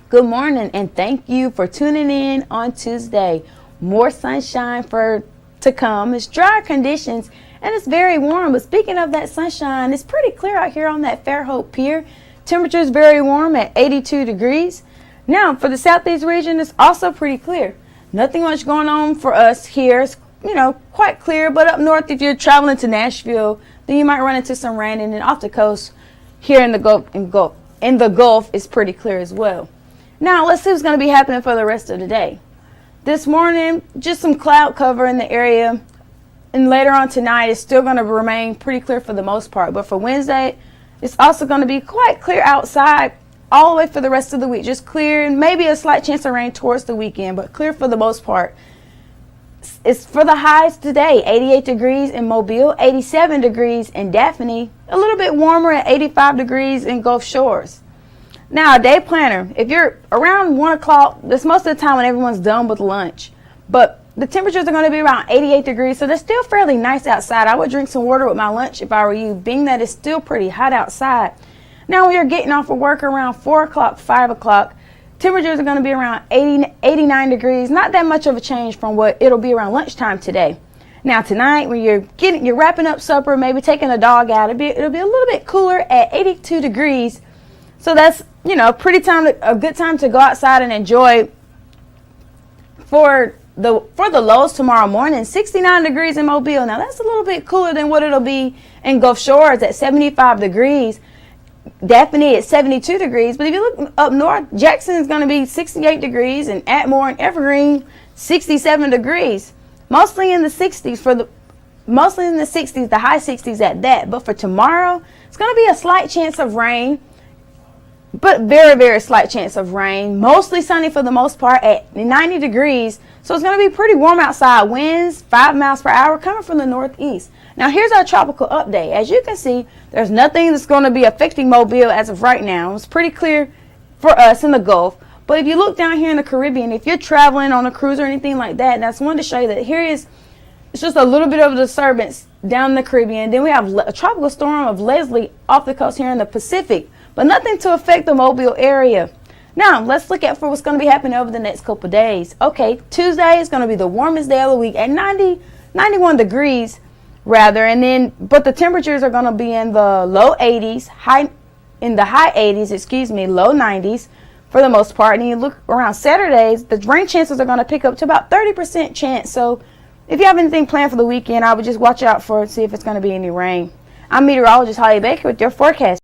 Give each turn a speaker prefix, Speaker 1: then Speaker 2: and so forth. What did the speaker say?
Speaker 1: Good morning and thank you for tuning in on Tuesday. More sunshine to come. It's dry conditions and it's very warm. But speaking of that sunshine, it's pretty clear out here on that Fairhope Pier. Temperature is very warm at 82 degrees. Now for the southeast region, it's also pretty clear. Nothing much going on for us here. It's quite clear, but up north, if you're traveling to Nashville, then you might run into some rain, and then off the coast here in the Gulf, it's pretty clear as well. Now let's see what's going to be happening for the rest of the day. This morning, just some cloud cover in the area, and later on tonight, it's still going to remain pretty clear for the most part. But for Wednesday, it's also going to be quite clear outside all the way for the rest of the week. Just clear, and maybe a slight chance of rain towards the weekend, but clear for the most part. It's for the highs today, 88 degrees in Mobile, 87 degrees in Daphne, a little bit warmer at 85 degrees in Gulf Shores. Now, a day planner, if you're around 1 o'clock, that's most of the time when everyone's done with lunch. But the temperatures are going to be around 88 degrees, so they're still fairly nice outside. I would drink some water with my lunch if I were you, being that it's still pretty hot outside. Now, when you're getting off of work around 4 o'clock, 5 o'clock, temperatures are going to be around 89 degrees. Not that much of a change from what it'll be around lunchtime today. Now tonight, when you're wrapping up supper, maybe taking the dog out, it'll be a little bit cooler at 82 degrees. So that's a good time to go outside and enjoy. For the lows tomorrow morning, 69 degrees in Mobile. Now that's a little bit cooler than what it'll be in Gulf Shores at 75 degrees. Daphne at 72 degrees, but if you look up north, Jackson is going to be 68 degrees, and Atmore and Evergreen 67 degrees. Mostly in the 60s, the high 60s at that. But for tomorrow, it's going to be a slight chance of rain, but very, very slight chance of rain. Mostly sunny for the most part at 90 degrees. So it's going to be pretty warm outside. Winds 5 miles per hour coming from the northeast. Now here's our tropical update. As you can see, there's nothing that's going to be affecting Mobile as of right now. It's pretty clear for us in the Gulf. But if you look down here in the Caribbean, if you're traveling on a cruise or anything like that, and I just wanted to show you that it's just a little bit of a disturbance down in the Caribbean. Then we have a tropical storm of Leslie off the coast here in the Pacific, but nothing to affect the Mobile area. Now, let's look at what's going to be happening over the next couple of days. Okay, Tuesday is going to be the warmest day of the week at 91 degrees. But the temperatures are going to be in the low 80s, low 90s for the most part. And you look around Saturdays, the rain chances are going to pick up to about 30% chance. So if you have anything planned for the weekend, I would just watch out for it, see if it's going to be any rain. I'm meteorologist Holly Baker with your forecast.